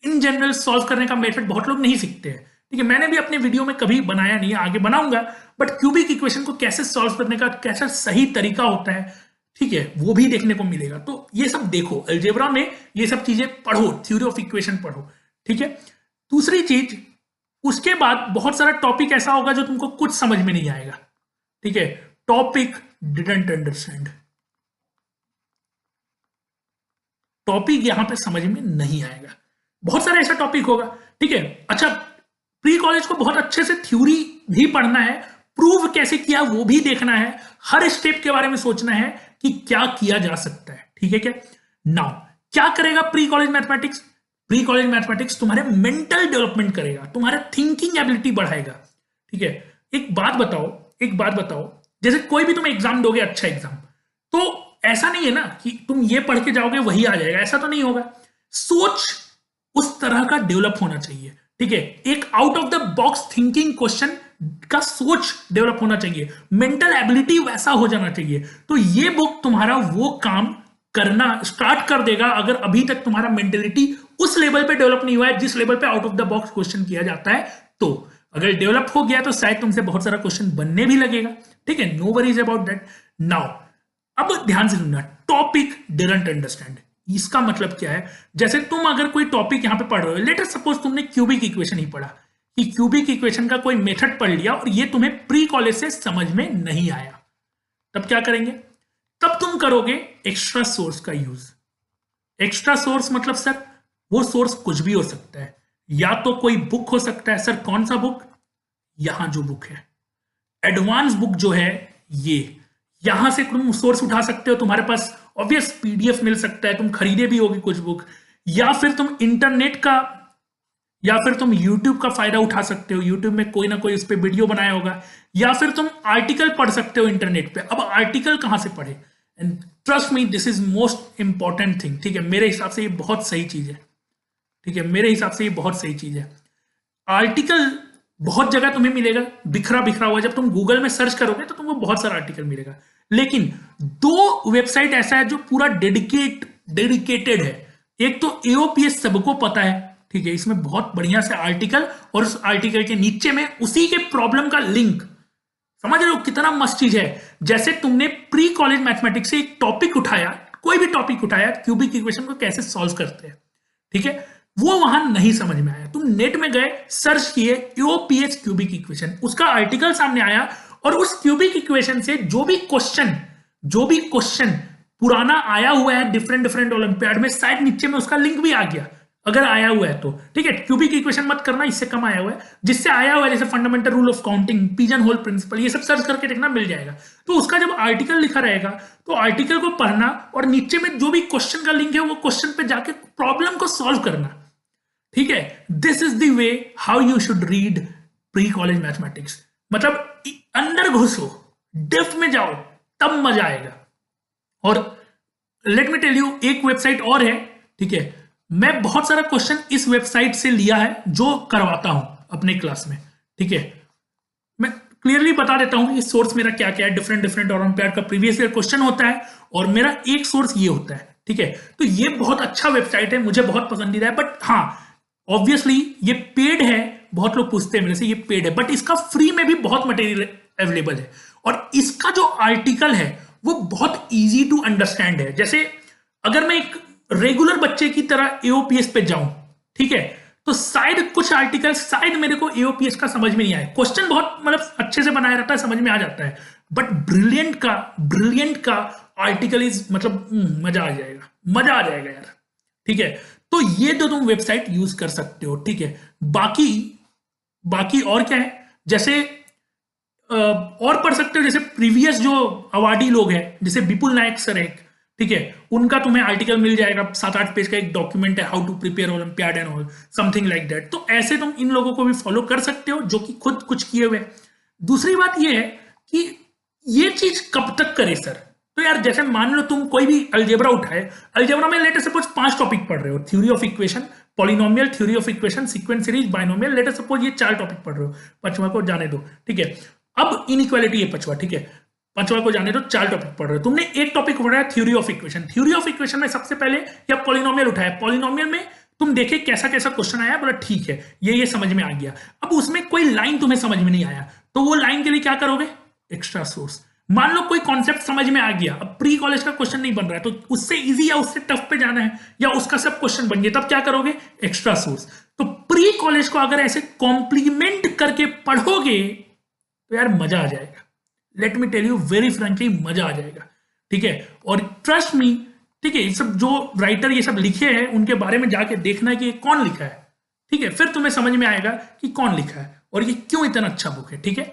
in general solve करने का मेथड बहुत लोग नहीं सीखते हैं, ठीक है। मैंने भी अपने वीडियो में कभी बनाया नहीं है, आगे बनाऊंगा, बट क्यूबिक इक्वेशन को कैसे सॉल्व करने का कैसा सही तरीका होता है, ठीक है, वो भी देखने को मिलेगा। तो ये सब देखो, अलजेब्रा में ये सब चीजें पढ़ो, थ्योरी ऑफ इक्वेशन पढ़ो, ठीक है। दूसरी चीज, उसके बाद बहुत सारा टॉपिक ऐसा होगा जो तुमको कुछ समझ में नहीं आएगा, ठीक है। टॉपिक डिडंट अंडरस्टैंड, टॉपिक यहां पे समझ में नहीं आएगा, बहुत सारा ऐसा टॉपिक होगा, ठीक है। अच्छा, प्री कॉलेज को बहुत अच्छे से थ्योरी भी पढ़ना है, प्रूव कैसे किया वो भी देखना है, हर स्टेप के बारे में सोचना है कि क्या किया जा सकता है, ठीक है क्या। नाउ क्या करेगा pre college mathematics? Pre college mathematics तुम्हारे मेंटल डेवलपमेंट करेगा, तुम्हारा थिंकिंग एबिलिटी बढ़ाएगा। ठीक है, एक बात बताओ, जैसे कोई भी तुम एग्जाम दोगे, अच्छा एग्जाम, तो ऐसा नहीं है ना कि तुम ये पढ़ के जाओगे वही आ जाएगा, ऐसा तो नहीं होगा। सोच उस तरह का डेवलप होना चाहिए। ठीक है, एक out of the box thinking question का सोच डेवलप होना चाहिए, मेंटल एबिलिटी वैसा हो जाना चाहिए। तो ये बुक तुम्हारा वो काम करना स्टार्ट कर देगा अगर अभी तक तुम्हारा मेंटेलिटी उस लेवल पे डेवलप नहीं हुआ है जिस लेवल पे out of the box question किया जाता है। तो अगर डेवलप हो गया तो शायद तुमसे बहुत सारा क्वेश्चन बनने भी लगेगा। ठीक है, no worries about that. Now अब ध्यान से सुनना, टॉपिक डिडंट अंडरस्टैंड, इसका मतलब क्या है? जैसे तुम अगर कोई टॉपिक यहां पे पढ़ रहे हो, लेट अस सपोज तुमने क्यूबिक इक्वेशन ही पढ़ा, कि क्यूबिक इक्वेशन का कोई मेथड पढ़ लिया और ये तुम्हें प्री कॉलेज से समझ में नहीं आया, तब क्या करेंगे? तब तुम करोगे एक्स्ट्रा सोर्स का यूज। एक्स्ट्रा सोर्स मतलब सर वो सोर्स कुछ भी हो सकता है, या तो कोई बुक हो सकता है। सर कौन सा बुक? यहां जो बुक है एडवांस बुक जो है, ये यहां से तुम सोर्स उठा सकते हो। तुम्हारे पास ऑब्वियस पीडीएफ मिल सकता है, तुम खरीदे भी होगी कुछ बुक, या फिर तुम इंटरनेट का, या फिर तुम यूट्यूब का फायदा उठा सकते हो, यूट्यूब में कोई ना कोई उस पर वीडियो बनाया होगा, या फिर तुम आर्टिकल पढ़ सकते हो इंटरनेट पे। अब आर्टिकल कहां से पढ़े? And trust me this is most important thing. ठीक है, मेरे हिसाब से ये बहुत सही चीज है। ठीक है, मेरे हिसाब से ये बहुत सही चीज है। आर्टिकल बहुत जगह तुम्हें मिलेगा, बिखरा बिखरा हुआ। जब तुम गूगल में सर्च करोगे तो तुमको बहुत सारा आर्टिकल मिलेगा, लेकिन दो वेबसाइट ऐसा है जो पूरा डेडिकेटेड है। एक तो एओपीएस, सबको पता है। ठीक है, इसमें बहुत बढ़िया से आर्टिकल, और उस आर्टिकल के नीचे में उसी के प्रॉब्लम का लिंक। समझ रहे हो कितना मस्त चीज है? जैसे तुमने प्री कॉलेज मैथमेटिक्स से एक टॉपिक उठाया, कोई भी टॉपिक उठाया, क्यूबिक इक्वेशन को कैसे सॉल्व करते हैं, ठीक है, वो वहां नहीं समझ में आया, तुम नेट में गए, सर्च किए एओपीएस क्यूबिक इक्वेशन, उसका आर्टिकल सामने आया, और उस क्यूबिक इक्वेशन से जो भी क्वेश्चन पुराना आया हुआ है डिफरेंट डिफरेंट ओलंपियाड में, शायद नीचे में उसका लिंक भी आ गया, अगर आया हुआ है तो। ठीक है, क्यूबिक इक्वेशन मत करना, इससे कम आया हुआ है। जिससे आया हुआ है जैसे fundamental rule of counting, pigeon hole principle, ये सब सर्च करके देखना, मिल जाएगा। तो उसका जब आर्टिकल लिखा रहेगा तो आर्टिकल को पढ़ना, और नीचे में जो भी क्वेश्चन का लिंक है वो क्वेश्चन पे जाके प्रॉब्लम को सॉल्व करना। ठीक है, this is the way how you should read pre college mathematics. मतलब अंदर घुसो, डेप्थ में जाओ, तब मजा आएगा। और लेट मी टेल यू, एक वेबसाइट और है। ठीक है, मैं बहुत सारा क्वेश्चन इस वेबसाइट से लिया है जो करवाता हूं अपने क्लास में। ठीक है, मैं क्लियरली बता देता हूं कि सोर्स मेरा क्या क्या है। डिफरेंट डिफरेंट ओलंपियाड का प्रीवियस ईयर क्वेश्चन होता है, और मेरा एक सोर्स ये होता है। ठीक है, तो ये बहुत अच्छा वेबसाइट है, मुझे बहुत पसंदीदा है। बट हाँ, ऑब्वियसली ये पेड है, बहुत लोग पूछते हैं मेरे से, ये पेड है, बट इसका फ्री में भी बहुत मटेरियल अवेलेबल है। और इसका जो आर्टिकल है वो बहुत इजी टू अंडरस्टैंड है। जैसे अगर मैं एक रेगुलर बच्चे की तरह एओपीएस पे जाऊं, ठीक है, तो शायद कुछ आर्टिकल शायद मेरे को एओपीएस का समझ में नहीं आए। क्वेश्चन बहुत मतलब अच्छे से बनाया रहता है, समझ में आ जाता है, बट ब्रिलियंट का आर्टिकल इज मतलब मजा आ जाएगा यार। ठीक है, तो ये दो तुम वेबसाइट यूज कर सकते हो। ठीक है, बाकी और क्या है, जैसे और पढ़ सकते हो, जैसे प्रीवियस जो अवार्डी लोग हैं, जैसे विपुल नायक सर है, ठीक है, उनका तुम्हें आर्टिकल मिल जाएगा, 7-8 पेज का एक डॉक्यूमेंट है, how to prepare olympiad and all, something like that. तो ऐसे तुम इन लोगों को भी फॉलो कर सकते हो जो कि खुद कुछ किए हुए। दूसरी बात ये है कि ये चीज कब तक करे सर? तो यार जैसे मान लो तुम कोई भी अलजेब्रा उठाए, अलजेब्रा में लेटर सपोज 5 टॉपिक पढ़ रहे हो, theory of equation, polynomial, theory of equation, sequence series, binomial, later suppose ये 4 टॉपिक पढ़ रहे हो, पांचवा को जाने दो। ठीक है, अब इनइक्वालिटी है पांचवा। ठीक है, पांचवा को जाने दो, 4 टॉपिक पढ़ रहे हो, तुमने एक टॉपिक पढ़ा है theory of equation. Theory of equation में सबसे पहले या पॉलिनोमियल उठाया, पॉलिनोमियल में तुम देखे कैसा कैसा क्वेश्चन आया, बोला ठीक है ये समझ में आ गया। अब उसमें कोई लाइन तुम्हें समझ में नहीं आया, तो वो लाइन के लिए क्या करोगे? Extra source. मान लो कोई कॉन्सेप्ट समझ में आ गया, अब प्री कॉलेज का क्वेश्चन नहीं बन रहा है, तो उससे इजी या उससे टफ पे जाना है, या उसका सब क्वेश्चन बन गया, तब क्या करोगे? Extra source. तो प्री कॉलेज को अगर ऐसे कॉम्प्लीमेंट करके पढ़ोगे तो यार मजा आ जाएगा। Let me tell you very frankly, मजा आ जाएगा। ठीक है, और ट्रस्ट मी, ठीक है, ये सब जो राइटर ये सब लिखे हैं उनके बारे में जाके देखना कि कौन लिखा है। ठीक है, फिर तुम्हें समझ में आएगा कि कौन लिखा है और ये क्यों इतना अच्छा बुक है। ठीक है,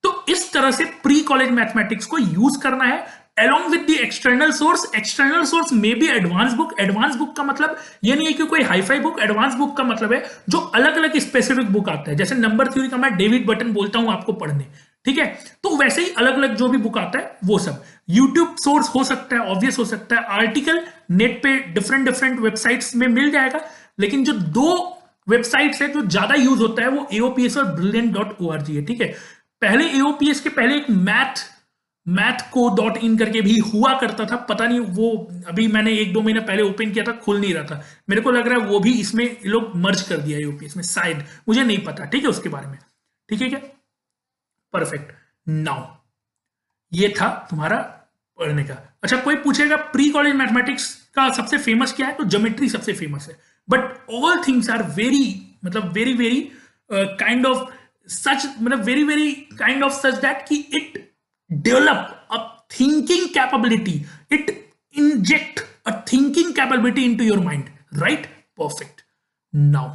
तो इस तरह से प्री कॉलेज मैथमेटिक्स को यूज करना है along with the external source may be advanced book का मतलब ये नहीं है कि कोई हाईफाई बुक, एडवांस बुक का मतलब है जो अलग अलग स्पेसिफिक बुक आता है। जैसे नंबर थ्योरी का मैं डेविड बटन बोलता हूं आपको पढ़ने, ठीक है, तो वैसे ही अलग अलग जो भी बुक आता है वो सब यूट्यूब सोर्स हो सकता है, ऑब्वियस हो सकता है, आर्टिकल नेट पे डिफरेंट वेबसाइट्स में मिल जाएगा। लेकिन जो दो वेबसाइट्स है जो ज्यादा यूज होता है वो एओपीएस और brilliant.org है, ठीक है। पहले एओपीएस के पहले एक mathco.in करके भी हुआ करता था, पता नहीं वो अभी मैंने 1-2 महीने पहले ओपन किया था, खुल नहीं रहा था, मेरे को लग रहा है वो भी इसमें लोग मर्ज कर दिया एओपीएस में, शायद, मुझे नहीं पता, ठीक है, उसके बारे में, ठीक है क्या, परफेक्ट। नाउ ये था तुम्हारा पढ़ने का। अच्छा, कोई पूछेगा प्री कॉलेज मैथमेटिक्स का सबसे फेमस क्या है, तो ज्योमेट्री सबसे फेमस है, but all things are very मतलब very very kind of such, मतलब very very kind of such that कि it develop a thinking capability, it inject a thinking capability into your mind, right, perfect. Now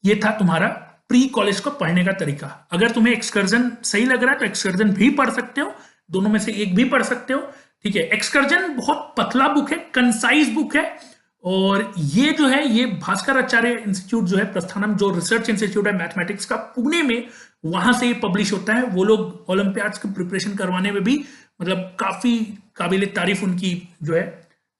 ये था तुम्हारा प्री कॉलेज को पढ़ने का तरीका। अगर तुम्हें एक्सकर्जन सही लग रहा है तो एक्सकर्जन भी पढ़ सकते हो, दोनों में से एक भी पढ़ सकते हो, ठीक है। एक्सकर्जन बहुत पतला बुक है, कंसाइज बुक है, और ये जो है ये भास्कर आचार्य इंस्टीट्यूट जो है प्रस्थानम, जो रिसर्च इंस्टीट्यूट है मैथमेटिक्स का पुणे में, वहां से ये पब्लिश होता है। वो लोग ओलंपियाड्स की प्रिपरेशन करवाने में भी मतलब काफी काबिल तारीफ उनकी जो है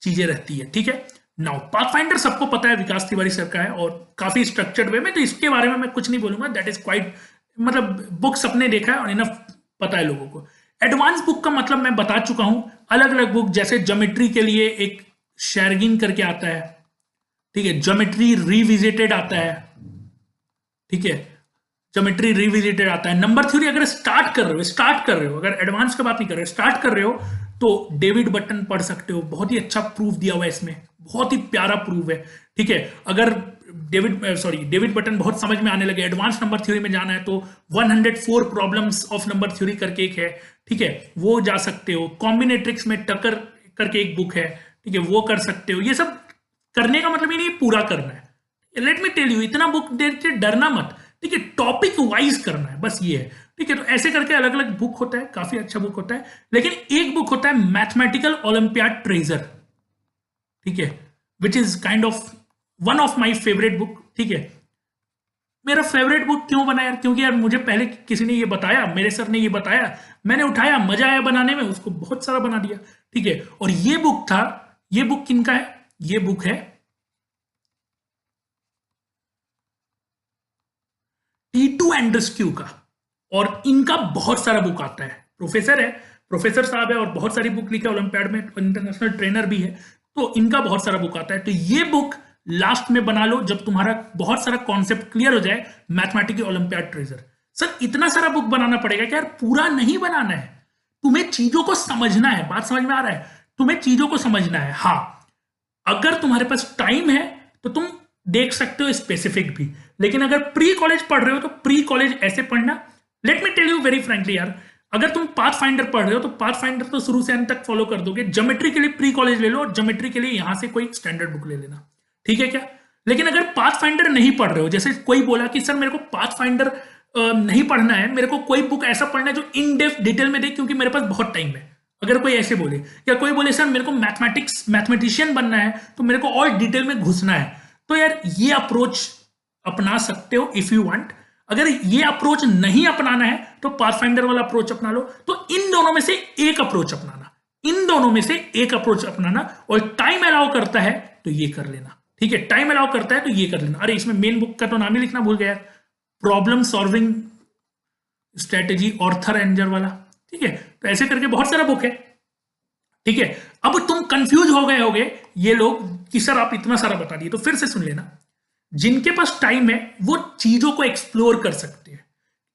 चीजें रहती है, ठीक है। नाउ पाथफाइंडर सबको पता है विकास तिवारी सर का है और काफी स्ट्रक्चर्ड वे में, तो इसके बारे में मैं कुछ नहीं बोलूंगा, दैट इज क्वाइट, मतलब बुक सबने देखा है और इनफ पता है लोगों को। एडवांस बुक का मतलब मैं बता चुका हूं, अलग अलग बुक, जैसे ज्योमेट्री के लिए एक शेरगिन करके आता है, ठीक है, ज्योमेट्री रिविजिटेड आता है, ठीक है, ज्योमेट्री रिविजिटेड आता है। नंबर थ्योरी अगर स्टार्ट कर रहे हो, अगर एडवांस की बात नहीं कर रहे हो, स्टार्ट कर रहे हो, तो डेविड बटन पढ़ सकते हो, बहुत ही अच्छा प्रूफ दिया हुआ है इसमें, बहुत ही प्यारा प्रूफ है, ठीक है। अगर डेविड बटन बहुत समझ में आने लगे, एडवांस नंबर थ्योरी में जाना है तो 104 प्रॉब्लम्स ऑफ नंबर थ्योरी करके एक है, ठीक है, वो जा सकते हो। कॉम्बिनेट्रिक्स में टकर करके एक बुक है, ठीक है, वो कर सकते हो। ये सब करने का मतलब ये नहीं पूरा करना है, लेट मी टेल यू, इतना बुक देख के डरना मत, ठीक है, टॉपिक वाइज करना है, बस ये है, ठीक है। तो ऐसे करके अलग अलग बुक होता है, काफी अच्छा बुक होता है। लेकिन एक बुक होता है मैथमेटिकल ओलंपियाड ट्रेजर, ठीक है, which is kind of one of my favourite book, ठीक है। मेरा फेवरेट बुक क्यों बना यार, क्योंकि यार मुझे पहले किसी ने ये बताया, मेरे सर ने ये बताया, मैंने उठाया, मजा आया बनाने में, उसको बहुत सारा बना दिया, ठीक है। और ये बुक था, ये बुक किनका है, ये बुक है टीटू एंड्रस्क्यू का, और इनका बहुत सारा बुक आता है, प्रोफेसर है, प्रोफेसर साहब है, और बहुत सारी बुक लिखा है ओलंपियाड में, इंटरनेशनल ट्रेनर भी है, तो इनका बहुत सारा बुक आता है। तो ये बुक लास्ट में बना लो जब तुम्हारा बहुत सारा कॉन्सेप्ट क्लियर हो जाए, मैथमेटिक्स ओलंपियाड ट्रेजर। सर इतना सारा बुक बनाना पड़ेगा कि यार, पूरा नहीं बनाना है, तुम्हें चीजों को समझना है, बात समझ में आ रहा है, तुम्हें चीजों को समझना है। हाँ, अगर तुम्हारे पास टाइम है तो तुम देख सकते हो स्पेसिफिक भी, लेकिन अगर प्री कॉलेज पढ़ रहे हो तो प्री कॉलेज ऐसे पढ़ना, let me tell you very frankly यार, अगर तुम पाथ फाइंडर पढ़ रहे हो तो पाथ फाइंडर तो शुरू से अंत तक फॉलो कर दोगे, ज्योमेट्री के लिए प्री कॉलेज ले लो, और ज्योमेट्री के लिए यहां से कोई स्टैंडर्ड बुक ले लेना, ठीक है क्या। लेकिन अगर पाथ फाइंडर नहीं पढ़ रहे हो, जैसे कोई बोला कि सर मेरे को पाथ फाइंडर नहीं पढ़ना है, मेरे को कोई बुक ऐसा पढ़ना है जो इन डेप्थ डिटेल में दे क्योंकि मेरे पास बहुत टाइम है, अगर कोई ऐसे बोले, या कोई बोले सर मेरे को मैथमेटिशियन बनना है तो मेरे को और डिटेल में घुसना है, तो यार ये अप्रोच अपना सकते हो इफ यू वांट। अगर ये अप्रोच नहीं अपनाना है तो पाथफाइंडर वाला अप्रोच अपना लो। तो इन दोनों में से एक अप्रोच अपनाना, इन दोनों में से एक अप्रोच अपनाना, और टाइम अलाउ करता है तो ये कर लेना, ठीक है, टाइम अलाउ करता है तो ये कर लेना। अरे इसमें मेन बुक का तो नाम ही लिखना भूल गया, प्रॉब्लम सॉल्विंग स्ट्रेटेजी, ऑर्थर एंजर वाला, ठीक है। तो ऐसे करके बहुत सारा बुक है, ठीक है। अब तुम कंफ्यूज हो गए होगे ये लोग कि सर आप इतना सारा बता दिए, तो फिर से सुन लेना, जिनके पास टाइम है वो चीजों को एक्सप्लोर कर सकते हैं।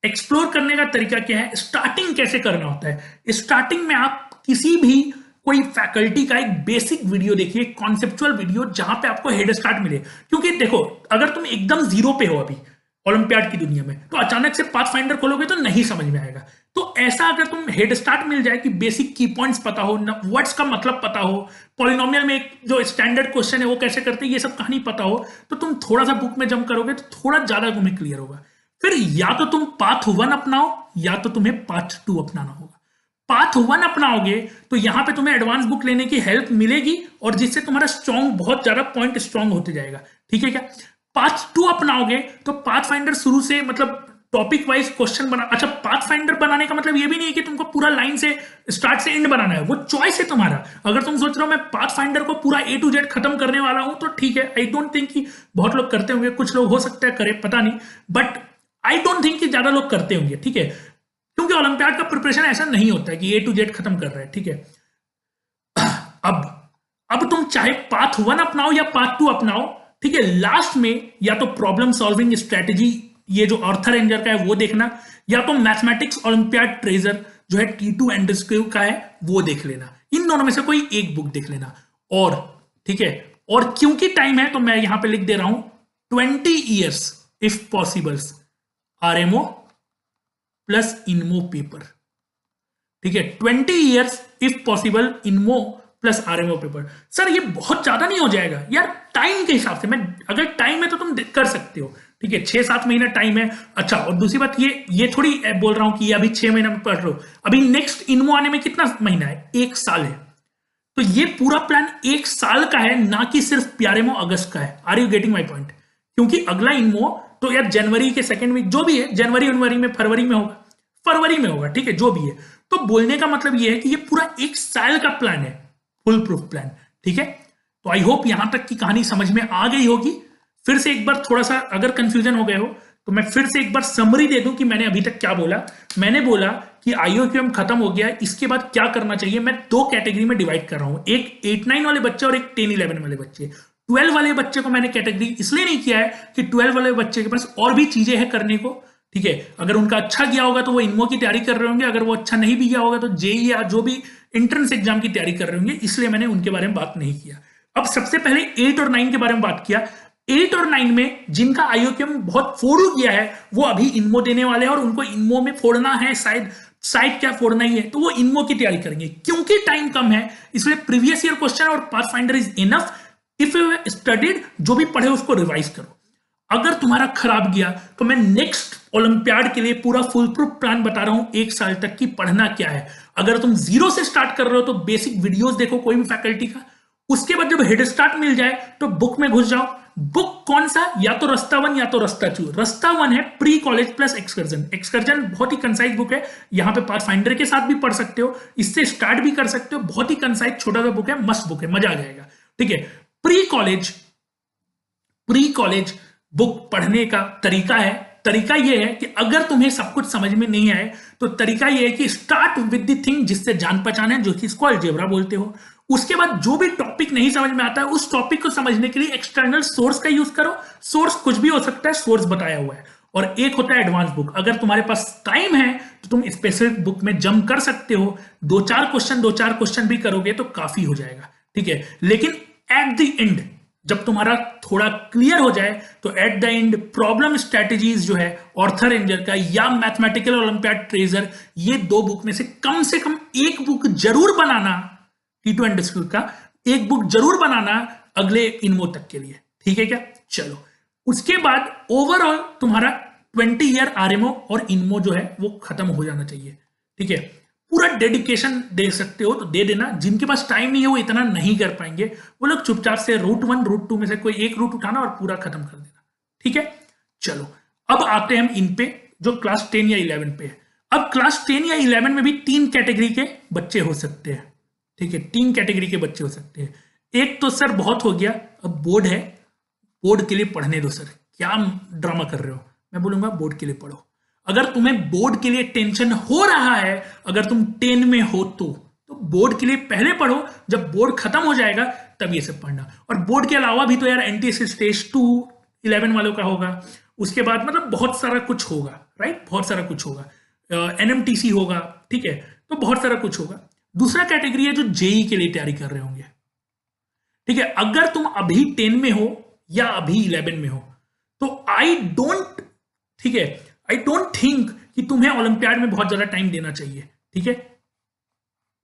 एक्सप्लोर करने का तरीका क्या है, स्टार्टिंग कैसे करना होता है। स्टार्टिंग में आप किसी भी कोई फैकल्टी का एक बेसिक वीडियो देखिए, कॉन्सेप्चुअल वीडियो, जहां पे आपको हेड स्टार्ट मिले। क्योंकि देखो, अगर तुम एकदम जीरो पे हो अभी ओलंपियाड की दुनिया में, तो अचानक से पाथ फाइंडर खोलोगे तो नहीं समझ में आएगा। तो ऐसा अगर तुम हेड स्टार्ट मिल जाए कि बेसिक की पॉइंट्स पता हो, वर्ड्स का मतलब पता हो, पॉलिनोमियल में एक जो स्टैंडर्ड क्वेश्चन है वो कैसे करते हैं, ये सब कहानी पता हो, तो तुम थोड़ा सा बुक में जंप करोगे तो थोड़ा ज्यादा तुम्हें क्लियर होगा। फिर या तो तुम पाथ 1 अपनाओ या तो तुम्हें पाथ 2 अपनाना होगा। पाथ 1 अपनाओगे तो यहां पे तुम्हें एडवांस बुक लेने की हेल्प मिलेगी और जिससे तुम्हारा स्ट्रॉन्ग बहुत ज्यादा पॉइंट स्ट्रॉन्ग होते जाएगा, ठीक है क्या। पाथ 2 अपनाओगे तो पाथ फाइंडर शुरू से मतलब टॉपिक वाइज क्वेश्चन बना, अच्छा पाथ फाइंडर बनाने का मतलब ये भी नहीं है कि तुमको पूरा लाइन से स्टार्ट से एंड बनाना है, वो चॉइस है तुम्हारा। अगर तुम सोच रहे हो मैं पाथ फाइंडर को पूरा A to Z खत्म करने वाला हूं तो ठीक है, आई डोंट थिंक कि बहुत लोग करते होंगे, कुछ लोग हो सकता है करे, पता नहीं, बट आई डोंट थिंक कि ज्यादा लोग करते होंगे, ठीक है, क्योंकि ओलंपियाड का प्रिपरेशन ऐसा नहीं होता है कि A to Z खत्म कर रहे हैं, ठीक है। अब अब तुम चाहे पाथ 1 अपनाओ या पाथ 2 अपनाओ, ठीक है, लास्ट में या तो प्रॉब्लम सॉल्विंग स्ट्रेटेजी ये जो आर्थर एंजर का है वो देखना, या तो मैथमेटिक्स ओलंपियाड ट्रेजर जो है T2 एंड्रस्क्यू का है वो देख लेना, इन दोनों में से कोई एक बुक देख लेना। और ठीक है, और क्योंकि टाइम है तो मैं यहां पे लिख दे रहा हूं 20 years if possibles RMO plus INMO paper, ठीक है, 20 years if possible INMO plus RMO paper. Sir ये बहुत ज्यादा नहीं हो जाएगा यार, टाइम के हिसाब से, मैं अगर टाइम है तो तुम कर सकते हो, ठीक है, 6-7 महीना टाइम है। अच्छा और दूसरी बात ये थोड़ी बोल रहा हूं कि अभी 6 महीना में पढ़ रहे हो, अभी नेक्स्ट इनमो आने में कितना महीना है, 1 साल है, तो ये पूरा प्लान 1 साल का है, ना कि सिर्फ प्यारेमो अगस्त का है। Are you getting my point? क्योंकि अगला इनमो तो यार जनवरी के सेकंड वीक जो भी है, जनवरी में, फरवरी में होगा, फरवरी में होगा, ठीक है, जो भी है। तो बोलने का मतलब ये है कि ये पूरा 1 साल का प्लान है, फुल प्रूफ प्लान, ठीक है। तो आई होप यहां तक की कहानी समझ में आ गई होगी। फिर से एक बार थोड़ा सा अगर कंफ्यूजन हो गए हो तो मैं फिर से एक बार समरी दे दूं कि मैंने अभी तक क्या बोला। मैंने बोला कि IOQM खत्म हो गया, इसके बाद क्या करना चाहिए, मैं 2 कैटेगरी में डिवाइड कर रहा हूं, एक 8-9 वाले बच्चे और एक 10-11 वाले बच्चे। 12 वाले बच्चे को मैंने कैटेगरी इसलिए नहीं किया है कि 12 वाले बच्चे के पास और भी चीजें हैं करने को, ठीक है, अगर उनका अच्छा गया होगा तो वो इनमो की तैयारी कर रहे होंगे, अगर वो अच्छा नहीं भी गया होगा तो JEE या जो भी एंट्रेंस एग्जाम की तैयारी कर रहे होंगे, इसलिए मैंने उनके बारे में बात नहीं किया। अब सबसे पहले 8 और 9 के बारे में बात किया। 8 और 9 में जिनका IOQM बहुत फोड़ू गया है वो अभी इनमो देने वाले हैं, और उनको इनमो में फोड़ना है, शायद क्या फोड़ना ही है, तो वो इनमो की तैयारी करेंगे। क्योंकि टाइम कम है इसलिए प्रीवियस ईयर क्वेश्चन और pathfinder is enough. If you studied, जो भी पढ़े उसको रिवाइज करो। अगर तुम्हारा खराब गया तो मैं नेक्स्ट ओलंपियाड के लिए पूरा फुल प्रूफ प्लान बता रहा हूं, 1 साल तक की पढ़ना क्या है। अगर तुम 0 से स्टार्ट कर रहे हो तो बेसिक वीडियोस देखो कोई भी फैकल्टी का, उसके बाद जब हेड स्टार्ट मिल जाए तो बुक में घुस जाओ। बुक कौन सा, या तो रस्ता 1 या तो रस्ता 2। रस्ता 1 है pre college plus excursion. Excursion बहुत ही कंसाइज बुक है, यहां पे पाथफाइंडर के साथ भी पढ़ सकते हो, इससे स्टार्ट भी कर सकते हो, बहुत ही कंसाइज छोटा सा बुक है, मस्त बुक है, मजा आ जाएगा, ठीक है। प्री कॉलेज बुक पढ़ने का तरीका यह है कि अगर तुम्हें सब कुछ समझ में नहीं आए तो तरीका यह है कि स्टार्ट विद द थिंग जिससे जान पहचान है, जो कि इसको अलजेब्रा बोलते हो। उसके बाद जो भी टॉपिक नहीं समझ में आता है उस टॉपिक को समझने के लिए एक्सटर्नल सोर्स का यूज करो। सोर्स कुछ भी हो सकता है, सोर्स बताया हुआ है। और एक होता है एडवांस बुक। अगर तुम्हारे पास टाइम है तो तुम स्पेसिफिक बुक में जंप कर सकते हो, 2-4 क्वेश्चन भी करोगे तो काफी हो जाएगा, ठीक है। लेकिन एट द एंड जब तुम्हारा थोड़ा क्लियर हो जाए तो at the end problem strategies जो है ऑर्थर एंजर का या मैथमेटिकल ओलंपियाड ट्रेजर, ये 2 बुक में से कम एक बुक जरूर बनाना, T2 एंड्रस्क्यू का एक बुक जरूर बनाना अगले इनमो तक के लिए, ठीक है क्या। चलो उसके बाद ओवरऑल तुम्हारा 20 ईयर RMO और इनमो जो है वो खत्म हो जाना चाहिए, ठीक है। पूरा डेडिकेशन दे सकते हो तो दे देना, जिनके पास टाइम नहीं है वो इतना नहीं कर पाएंगे, वो लोग चुपचाप से रूट 1 रूट 2 में से कोई एक रूट उठाना और पूरा खत्म कर देना, ठीक है। चलो अब आते हैं हम इन पे जो क्लास 10 या 11 पे है। अब क्लास 10 या 11 में भी 3 कैटेगरी के बच्चे हो सकते हैं, ठीक है, 3 कैटेगरी के बच्चे हो सकते हैं। एक तो सर बहुत हो गया, अब बोर्ड है, बोर्ड के लिए पढ़ने दो सर, क्या ड्रामा कर रहे हो। मैं बोलूंगा बोर्ड के लिए पढ़ो। अगर तुम्हें बोर्ड के लिए टेंशन हो रहा है, अगर तुम 10 में हो तो बोर्ड के लिए पहले पढ़ो, जब बोर्ड खत्म हो जाएगा तब ये सब पढ़ना। और बोर्ड के अलावा भी तो यार NTSC स्टेज 2 11 वालों का होगा, उसके बाद मतलब बहुत सारा कुछ होगा, राइट, बहुत सारा कुछ होगा, NMTC होगा, ठीक है, तो बहुत सारा कुछ होगा। दूसरा कैटेगरी है जो JEE के लिए तैयारी कर रहे होंगे, ठीक है। अगर तुम अभी 10 में हो या अभी 11 में हो तो आई डोंट थिंक कि तुम्हें ओलंपियाड में बहुत ज्यादा टाइम देना चाहिए, ठीक है।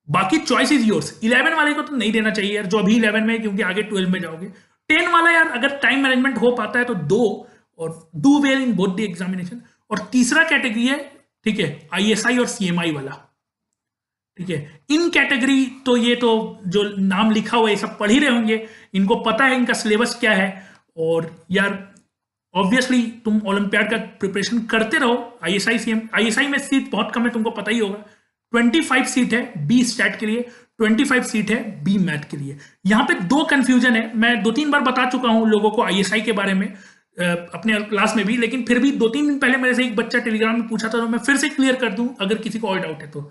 बाकी चॉइस इज योर्स। 11 वाले को तो नहीं देना चाहिए यार, जो अभी 11 में है, क्योंकि आगे 12 में जाओगे। 10 वाला यार अगर टाइम मैनेजमेंट हो पाता है तो दो, और do well in both the examination. और तीसरा कैटेगरी है, ठीक है, ISI और CMI वाला, ठीक है। इन कैटेगरी तो ये तो जो नाम लिखा हुआ है ये सब पढ़ ही रहे होंगे, इनको पता है इनका सिलेबस क्या है। और यार ऑब्वियसली तुम ओलंपियाड का प्रिपरेशन करते रहो। आईएसआई सीएम, आईएसआई में सीट बहुत कम है, तुमको पता ही होगा। 25 सीट है बी स्टैट के लिए, 25 सीट है बी मैथ के लिए। यहां पे दो कंफ्यूजन है, मैं 2-3 बार बता चुका हूं लोगों को आईएसआई के बारे में अपने क्लास में भी, लेकिन फिर भी 2-3 दिन पहले मेरे से एक बच्चा टेलीग्राम में पूछा था, तो मैं फिर से क्लियर कर दूं अगर किसी को और डाउट है तो।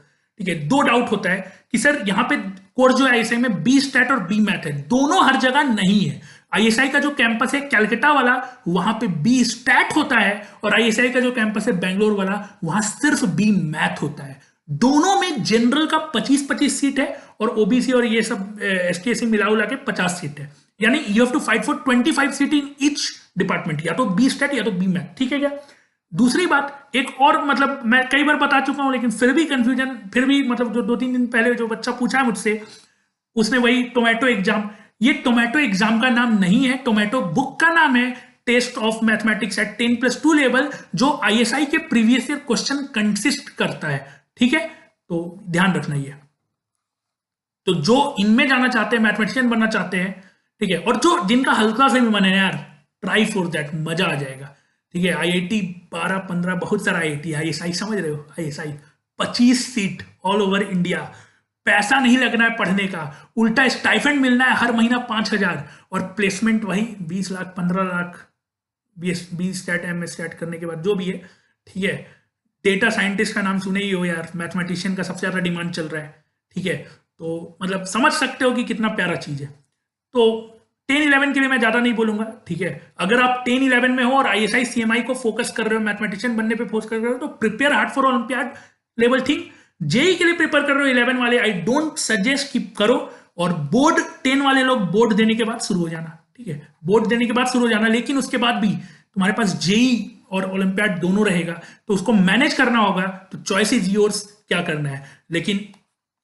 ठीक है, दो डाउट होता है कि सर यहाँ पे कोर्स जो है आईएसआई में बी स्टैट और बी मैथ है, दोनों हर जगह नहीं है। आईएसआई का जो कैंपस है कैलकाटा वाला, वहां पे बी स्टैट होता है, और आईएसआई का जो कैंपस है बैंगलोर वाला, वहां सिर्फ बी मैथ होता है। दोनों में जनरल का 25-25 सीट है, और ओबीसी और ये सब एसटी मिला उला के 50 सीट है। यानी you have to fight for 25 seat in each department, या तो बी स्टैट या तो बी मैथ। ठीक है क्या? दूसरी बात एक और, मतलब मैं कई बार बता चुका हूं लेकिन फिर भी कंफ्यूजन, फिर भी मतलब जो 2-3 दिन पहले जो बच्चा पूछा है मुझसे, उसने वही टोमेटो एग्जाम, ये टोमेटो एग्जाम का नाम नहीं है, टोमेटो बुक का नाम है, test of mathematics at 10+2 level, जो आईएसआई के प्रीवियस ईयर क्वेश्चन कंसिस्ट करता है। ठीक है, तो ध्यान रखना ये। तो जो इनमें जाना चाहते हैं, मैथमेटिशियन बनना चाहते हैं, ठीक है, और जो जिनका हल्का से भी मन है यार, ट्राई फॉर दैट, मजा आ जाएगा। ठीक है, आईआईटी 12-15 बहुत सारा आईआईटी, आईएसआई समझ रहे हो, ISI 25 seat all over India, पैसा नहीं लगना है पढ़ने का, उल्टा स्टाइफेंड मिलना है हर महीना 5,000, और प्लेसमेंट वही 20 lakh 15 lakh, B stat M stat करने के बाद जो भी है। ठीक है, डेटा साइंटिस्ट का नाम सुने ही हो यार, मैथमेटिशियन का सबसे ज्यादा डिमांड चल रहा है। ठीक है, तो मतलब समझ सकते हो कि कितना प्यारा चीज है। तो 10-11 के लिए मैं ज्यादा नहीं बोलूंगा। ठीक है, अगर आप 10-11 में हो और आईएसआई सीएमआई को फोकस कर रहे हो, मैथमेटिशियन बनने पे फोकस कर रहे हो, तो prepare hard for olympiad level thing. JEE के लिए प्रिपेयर कर रहे हो 11 वाले, आई डोंट सजेस्ट कि करो, और बोर्ड 10 वाले लोग बोर्ड देने के बाद शुरू हो जाना। ठीक है, बोर्ड देने के बाद शुरू हो जाना, लेकिन उसके बाद भी तुम्हारे पास जेई और ओलंपियाड दोनों रहेगा, तो उसको मैनेज करना होगा। तो चॉइस इज योर्स, क्या करना है। लेकिन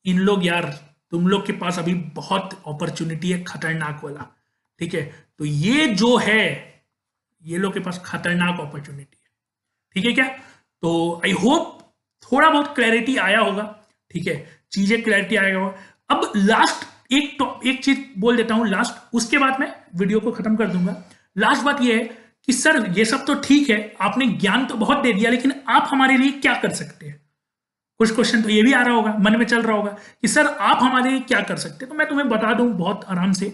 इन लोग यार, तुम लोग के पास अभी बहुत अपॉर्चुनिटी है, खतरनाक वाला। ठीक है, तो ये जो है, ये लोग के पास खतरनाक अपॉर्चुनिटी है। ठीक है क्या? तो आई होप थोड़ा बहुत क्लैरिटी आया होगा। ठीक है, चीजें क्लैरिटी आएगा होगा। अब लास्ट एक चीज बोल देता हूं लास्ट, उसके बाद मैं वीडियो को खत्म कर दूंगा। लास्ट बात ये है कि सर ये सब तो ठीक है, आपने ज्ञान तो बहुत दे दिया, लेकिन आप हमारे लिए क्या कर सकते हैं? कुछ क्वेश्चन तो ये भी आ रहा होगा, मन में चल रहा होगा कि सर आप हमारे लिए क्या कर सकते हैं। तो मैं तुम्हें बता दूं बहुत आराम से।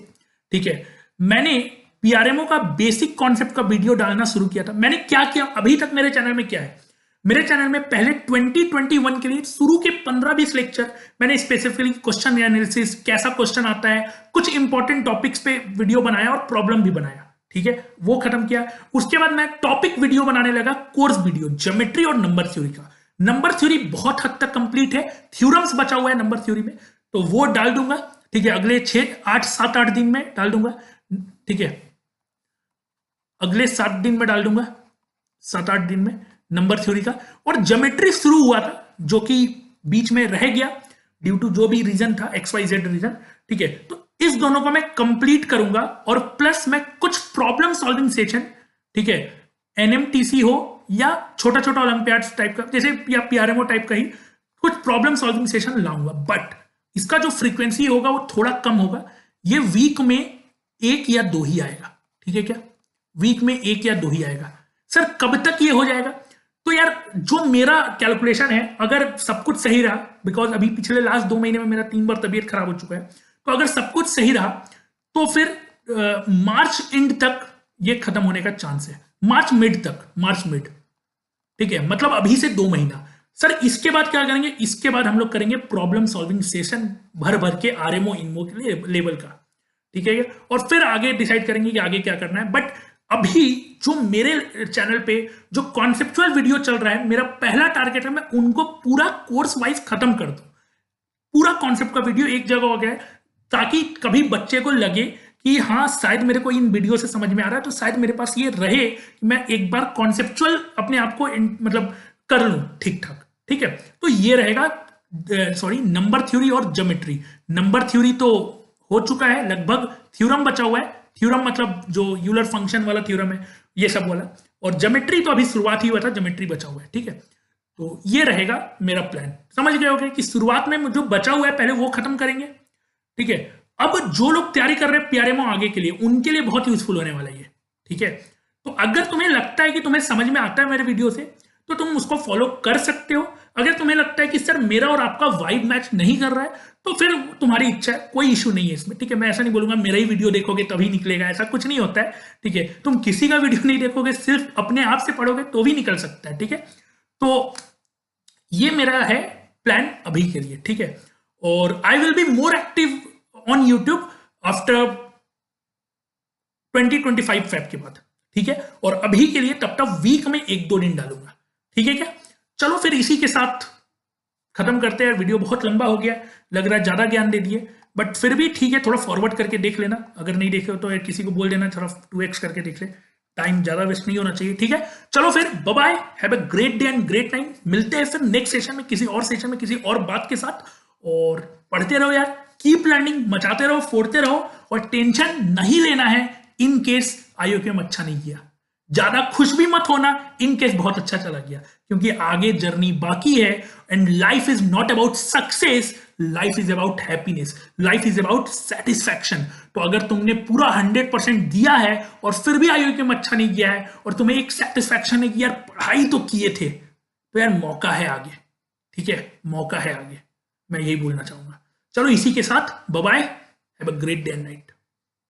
ठीक है, मैंने पीआरएमओ का बेसिक कॉन्सेप्ट का वीडियो डालना शुरू किया था। मैंने क्या किया अभी तक मेरे चैनल में, क्या है मेरे चैनल में, पहले 2021 के लिए शुरू के 15-20 लेक्चर मैंने स्पेसिफिकली क्वेश्चन एनालिसिस, कैसा क्वेश्चन आता है, कुछ इंपॉर्टेंट टॉपिक्स पे वीडियो बनाया और प्रॉब्लम भी बनाया। ठीक है, वो खत्म किया। उसके बाद मैं टॉपिक वीडियो बनाने लगा, कोर्स वीडियो, ज्योमेट्री और नंबर थ्योरी का। नंबर थ्योरी बहुत हद तक कंप्लीट है, थ्योरम्स बचा हुआ है नंबर थ्योरी में, तो वो डाल दूंगा। ठीक है, अगले 7-8 दिन में डाल दूंगा। ठीक है, अगले 7 दिन में डाल दूंगा, 7-8 दिन में नंबर थ्योरी का। और ज्योमेट्री शुरू हुआ था, जो कि बीच में रह गया ड्यू टू जो भी रीजन था, XYZ रीजन। ठीक है, तो इस दोनों को मैं कंप्लीट करूंगा, और प्लस मैं कुछ प्रॉब्लम सॉल्विंग सेशन, ठीक है, एनएमटीसी हो या छोटा छोटा ओलंपियाड टाइप का, जैसे या पीआरएमओ टाइप का ही कुछ प्रॉब्लम सॉल्विंग सेशन लाऊंगा। बट इसका जो फ्रीक्वेंसी होगा वो थोड़ा कम होगा, ये वीक में 1 या 2 ही आएगा। ठीक है क्या? वीक में 1 या 2 ही आएगा। सर कब तक ये हो जाएगा? तो यार जो मेरा कैलकुलेशन है, अगर सब कुछ सही रहा, बिकॉज अभी पिछले लास्ट 2 महीने में मेरा 3 बार तबीयत खराब हो चुका है, तो अगर सब कुछ सही रहा तो फिर मार्च एंड तक ये खत्म होने का चांस है, मार्च मिड तक, मार्च मिड। ठीक है, मतलब अभी से 2 महीना। सर इसके बाद क्या करेंगे? इसके बाद हम लोग करेंगे प्रॉब्लम सॉल्विंग सेशन भर भर के आरएमओ इनमो के लेवल का। ठीक है, और फिर आगे डिसाइड करेंगे कि आगे क्या करना है। बट अभी जो मेरे चैनल पे जो कॉन्सेप्चुअल वीडियो चल रहा है, मेरा पहला टारगेट है मैं उनको पूरा कोर्स वाइज खत्म कर दूं। पूरा कॉन्सेप्ट का वीडियो एक जगह हो गया है, ताकि कभी बच्चे को लगे कि हाँ शायद मेरे को इन वीडियो से समझ में आ रहा है, तो शायद मेरे पास ये रहे कि मैं एक बार कॉन्सेप्चुअल अपने आप को मतलब कर लूं ठीक ठाक। ठीक है, तो ये रहेगा नंबर थ्योरी और ज्योमेट्री। नंबर थ्योरी तो हो चुका है लगभग, थ्योरम बचा हुआ है। थ्योरम मतलब जो यूलर फंक्शन वाला थ्योरम है, ये सब वाला। और ज्योमेट्री तो अभी शुरुआत ही हुआ था, ज्योमेट्री बचा हुआ है। ठीक है, तो ये रहेगा मेरा प्लान। समझ गए होगे कि शुरुआत में जो बचा हुआ है पहले वो खत्म करेंगे, ठीक है। अब जो लोग तैयारी कर रहे हैं प्यारे मो आगे के लिए, उनके लिए बहुत यूजफुल होने वाला है, ठीक है। तो अगर तुम्हें लगता है कि तुम्हें समझ में आता है मेरे वीडियो से, तो तुम उसको फॉलो कर सकते हो। अगर तुम्हें लगता है कि सर मेरा और आपका वाइब मैच नहीं कर रहा है, तो फिर तुम्हारी इच्छा है, कोई इशू नहीं है इसमें, ठीक है। मैं ऐसा नहीं बोलूंगा मेरा ही वीडियो देखोगे तभी निकलेगा, ऐसा कुछ नहीं होता है, ठीक है। तुम किसी का वीडियो नहीं देखोगे, सिर्फ अपने आप से पढ़ोगे तो भी निकल सकता है, ठीक है। तो ये मेरा है प्लान अभी के लिए, ठीक है। और I will be more active on YouTube after 2025 Feb के बाद, ठीक है। और अभी के लिए तब तक वीक में 1-2 दिन डालूंगा, ठीक है क्या। चलो फिर इसी के साथ खत्म करते हैं। वीडियो बहुत लंबा हो गया, लग रहा है ज्यादा ज्ञान दे दिए, बट फिर भी ठीक है, थोड़ा फॉरवर्ड करके देख लेना। अगर नहीं देखे हो तो किसी को बोल देना थोड़ा 2x करके देख ले, टाइम ज्यादा वेस्ट नहीं होना चाहिए, ठीक है। चलो फिर bye bye, have a great day and great time. मिलते हैं फिर नेक्स्ट सेशन में, किसी और सेशन में, किसी और बात के साथ। और पढ़ते रहो यार, कीप लर्निंग, मचाते रहो, फोड़ते रहो, और टेंशन नहीं लेना है इन केस आईओक्यू में अच्छा नहीं किया। ज्यादा खुश भी मत होना इन केस बहुत अच्छा चला गया, क्योंकि आगे जर्नी बाकी है। And life is not about success, life is about happiness, life is about satisfaction. तो अगर तुमने पूरा 100% दिया है और फिर भी आईओक्यू में अच्छा नहीं किया है, और तुम्हें एक सेटिस्फैक्शन है कि यार पढ़ाई तो किए थे, तो यार मौका है आगे, ठीक है, मौका है आगे। मैं यही बोलना चाहूंगा। चलो इसी के साथ bye bye, have a great day and night.